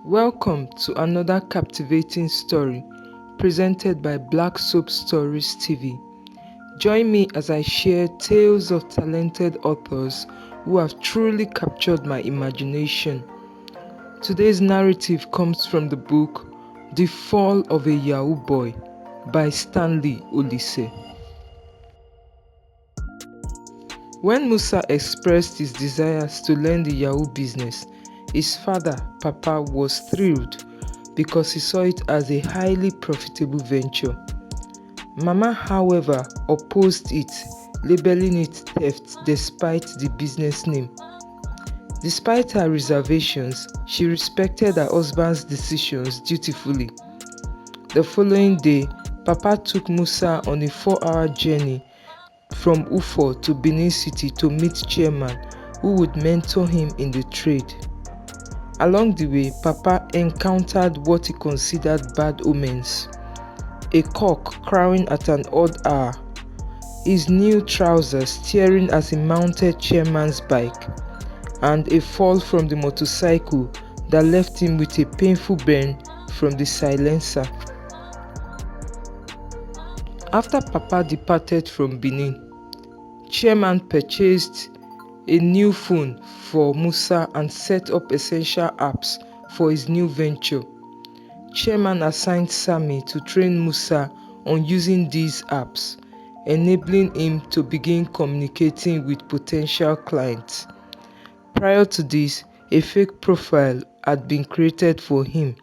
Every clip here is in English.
Welcome to another captivating story presented by Black Soap Stories TV. Join me as I share tales of talented authors who have truly captured my imagination. Today's narrative comes from the book The Fall of a Yahoo Boy by Stanley Olise. When Musa expressed his desires to learn the Yahoo business, his father, Papa, was thrilled because he saw it as a highly profitable venture. Mama, however, opposed it, labeling it theft despite the business name. Despite her reservations, she respected her husband's decisions dutifully. The following day, Papa took Musa on a 4-hour journey from Ufo to Benin City to meet chairman who would mentor him in the trade. Along the way, Papa encountered what he considered bad omens. A cock crowing at an odd hour, his new trousers tearing as he mounted chairman's bike, and a fall from the motorcycle that left him with a painful burn from the silencer. After Papa departed from Benin, Chairman purchased a new phone for Musa and set up essential apps for his new venture. Chairman assigned Sammy to train Musa on using these apps, enabling him to begin communicating with potential clients. Prior to this, a fake profile had been created for him.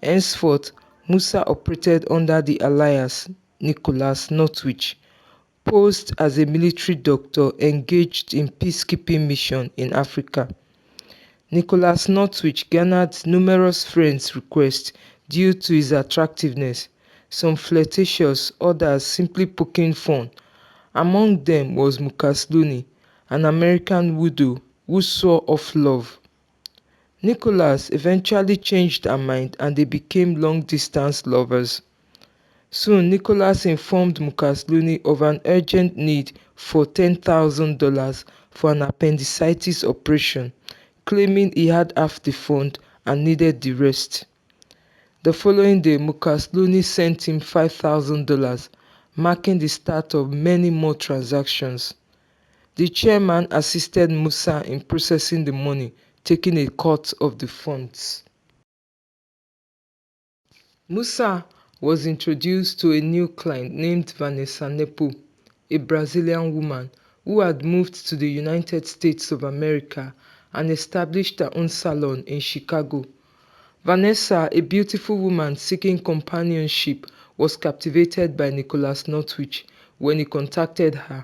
Henceforth, Musa operated under the alias Nicholas Northwich, posed as a military doctor engaged in peacekeeping mission in Africa. Nicholas Northwich garnered numerous friends requests due to his attractiveness, some flirtatious, others simply poking fun. Among them was Mukasluni, an American widow who swore off love. Nicholas eventually changed her mind and they became long-distance lovers. Soon, Nicholas informed Mukasluni of an urgent need for $10,000 for an appendicitis operation, claiming he had half the fund and needed the rest. The following day, Mukasluni sent him $5,000, marking the start of many more transactions. The chairman assisted Musa in processing the money, taking a cut of the funds. Musa was introduced to a new client named Vanessa Nepo, a Brazilian woman who had moved to the United States of America and established her own salon in Chicago. Vanessa, a beautiful woman seeking companionship, was captivated by Nicholas Northwich when he contacted her.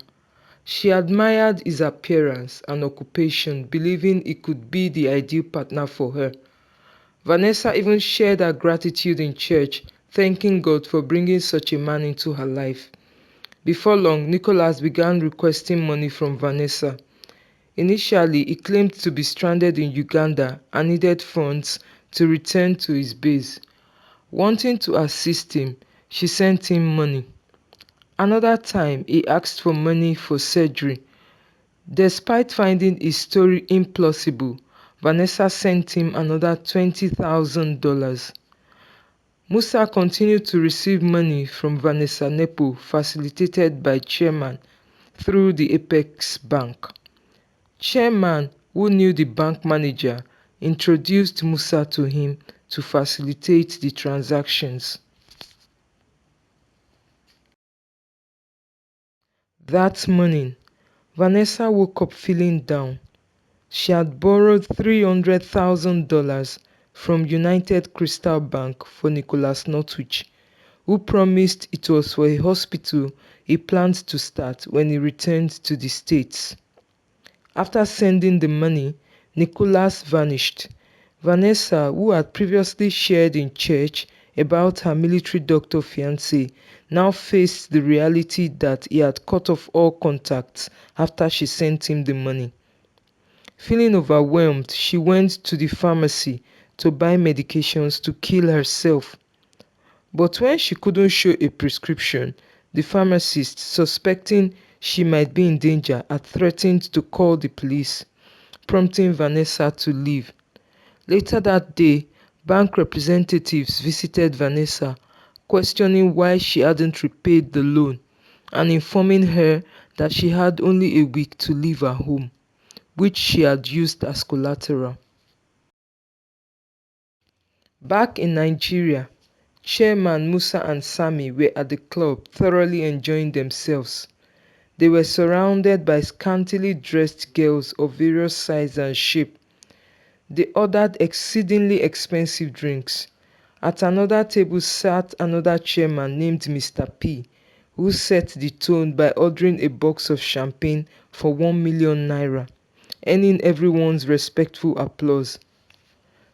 She admired his appearance and occupation, believing he could be the ideal partner for her. Vanessa even shared her gratitude in church, thanking God for bringing such a man into her life. Before long, Nicholas began requesting money from Vanessa. Initially, he claimed to be stranded in Uganda and needed funds to return to his base. Wanting to assist him, she sent him money. Another time, he asked for money for surgery. Despite finding his story implausible, Vanessa sent him another $20,000. Musa continued to receive money from Vanessa Nepo, facilitated by Chairman through the Apex Bank. Chairman, who knew the bank manager, introduced Musa to him to facilitate the transactions. That morning, Vanessa woke up feeling down. She had borrowed $300,000 from United Crystal Bank for Nicholas Northwich, who promised it was for a hospital he planned to start when he returned to the States. After sending the money, Nicholas vanished. Vanessa, who had previously shared in church about her military doctor fiancé, now faced the reality that he had cut off all contacts after she sent him the money. Feeling overwhelmed, she went to the pharmacy to buy medications to kill herself. But when she couldn't show a prescription, the pharmacist, suspecting she might be in danger, had threatened to call the police, prompting Vanessa to leave. Later that day, Bank representatives visited Vanessa, questioning why she hadn't repaid the loan and informing her that she had only a week to leave her home, which she had used as collateral. Back in Nigeria, Chairman Musa and Sami were at the club thoroughly enjoying themselves. They were surrounded by scantily dressed girls of various size and shape. They ordered exceedingly expensive drinks. At another table sat another chairman named Mr. P, who set the tone by ordering a box of champagne for 1 million naira, earning everyone's respectful applause.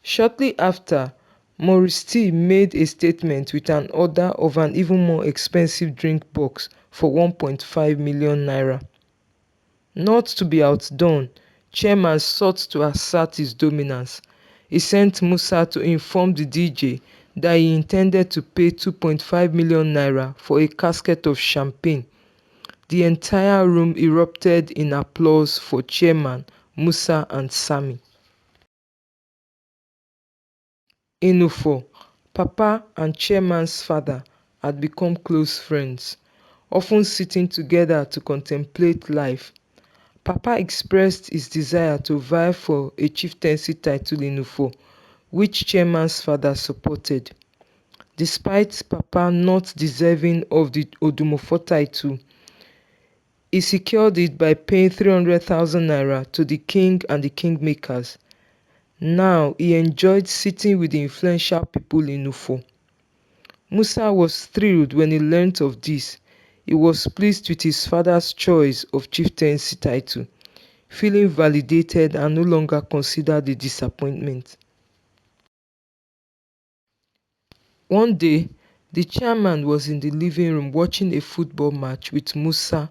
Shortly after, Maurice T made a statement with an order of an even more expensive drink box for 1.5 million naira. Not to be outdone, Chairman sought to assert his dominance. He sent Musa to inform the DJ that he intended to pay 2.5 million naira for a casket of champagne. The entire room erupted in applause for Chairman, Musa and Sami. In Ufo, Papa and Chairman's father had become close friends, often sitting together to contemplate life. Papa expressed his desire to vie for a chieftaincy title in Ufo, which Chairman's father supported. Despite Papa not deserving of the Odumofo title, he secured it by paying 300,000 naira to the king and the kingmakers. Now he enjoyed sitting with the influential people in Ufo. Musa was thrilled when he learnt of this. He was pleased with his father's choice of chieftaincy title, feeling validated and no longer considered a disappointment. One day, the chairman was in the living room watching a football match with Musa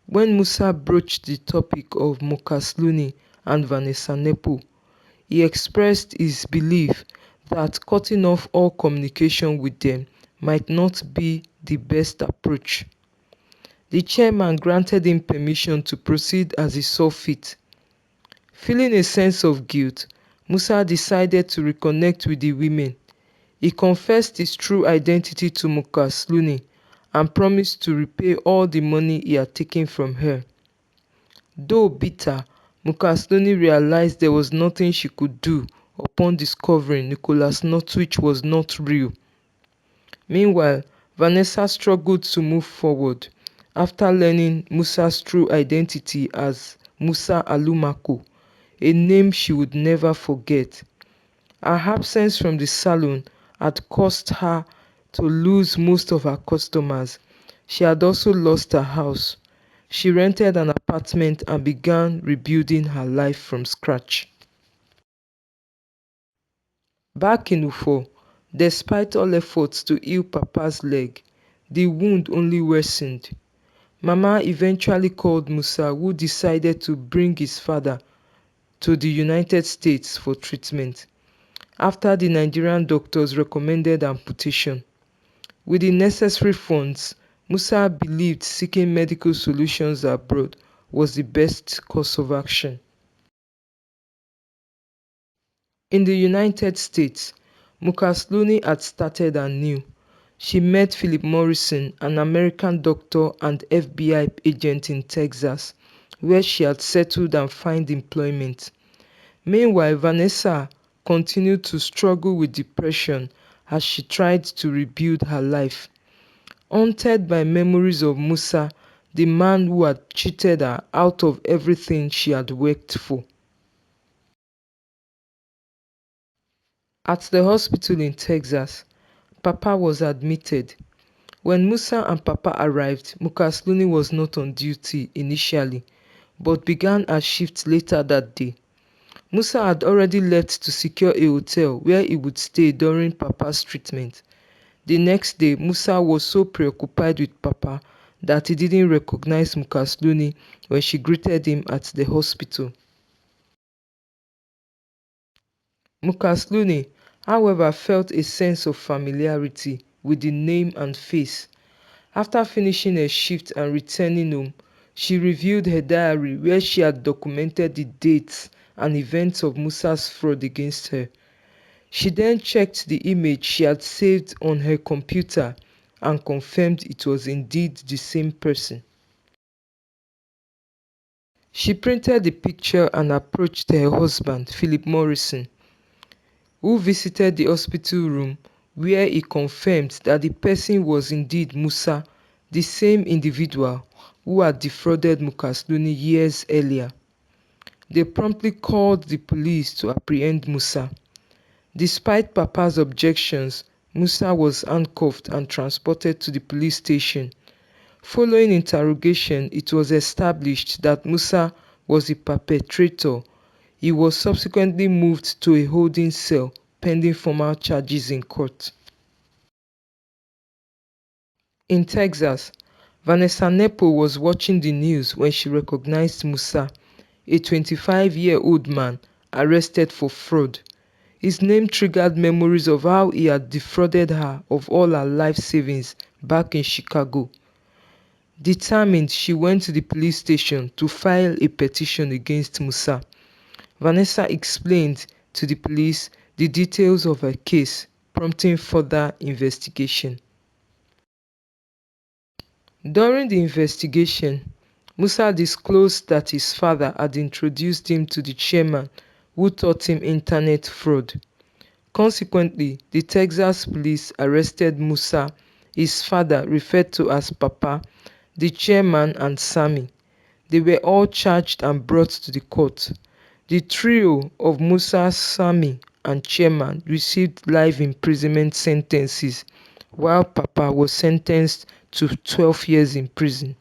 when Musa broached the topic of Mokasluni and Vanessa Nepo. He expressed his belief that cutting off all communication with them might not be the best approach. The chairman granted him permission to proceed as he saw fit. Feeling a sense of guilt, Musa decided to reconnect with the women. He confessed his true identity to Mukasluni and promised to repay all the money he had taken from her. Though bitter, Mukasluni realized there was nothing she could do upon discovering Nicholas Notwich was not real. Meanwhile, Vanessa struggled to move forward after learning Musa's true identity as Musa Alumako, a name she would never forget. Her absence from the salon had caused her to lose most of her customers. She had also lost her house. She rented an apartment and began rebuilding her life from scratch. Back in Ufo, despite all efforts to heal Papa's leg, the wound only worsened. Mama eventually called Musa, who decided to bring his father to the United States for treatment. After the Nigerian doctors recommended amputation, with the necessary funds, Musa believed seeking medical solutions abroad was the best course of action. In the United States, Mukasluni had started anew. She met Philip Morrison, an American doctor and FBI agent in Texas, where she had settled and found employment. Meanwhile, Vanessa continued to struggle with depression as she tried to rebuild her life. Haunted by memories of Musa, the man who had cheated her out of everything she had worked for. At the hospital in Texas, Papa was admitted. When Musa and Papa arrived, Mukasluni was not on duty initially, but began her shift later that day. Musa had already left to secure a hotel where he would stay during Papa's treatment. The next day, Musa was so preoccupied with Papa that he didn't recognize Mukasluni when she greeted him at the hospital. Mukasluni, however, felt a sense of familiarity with the name and face. After finishing her shift and returning home, she reviewed her diary where she had documented the dates and events of Musa's fraud against her. She then checked the image she had saved on her computer and confirmed it was indeed the same person. She printed the picture and approached her husband, Philip Morrison, who visited the hospital room, where he confirmed that the person was indeed Musa, the same individual who had defrauded Mukasluni years earlier. They promptly called the police to apprehend Musa. Despite Papa's objections, Musa was handcuffed and transported to the police station. Following interrogation, it was established that Musa was the perpetrator. He was subsequently moved to a holding cell pending formal charges in court. In Texas, Vanessa Nepo was watching the news when she recognized Musa, a 25-year-old man arrested for fraud. His name triggered memories of how he had defrauded her of all her life savings back in Chicago. Determined, she went to the police station to file a petition against Musa. Vanessa explained to the police the details of her case, prompting further investigation. During the investigation, Musa disclosed that his father had introduced him to the chairman who taught him internet fraud. Consequently, the Texas police arrested Musa, his father referred to as Papa, the chairman and Sammy. They were all charged and brought to the court. The trio of Musa, Sammy and chairman received life imprisonment sentences, while Papa was sentenced to 12 years in prison.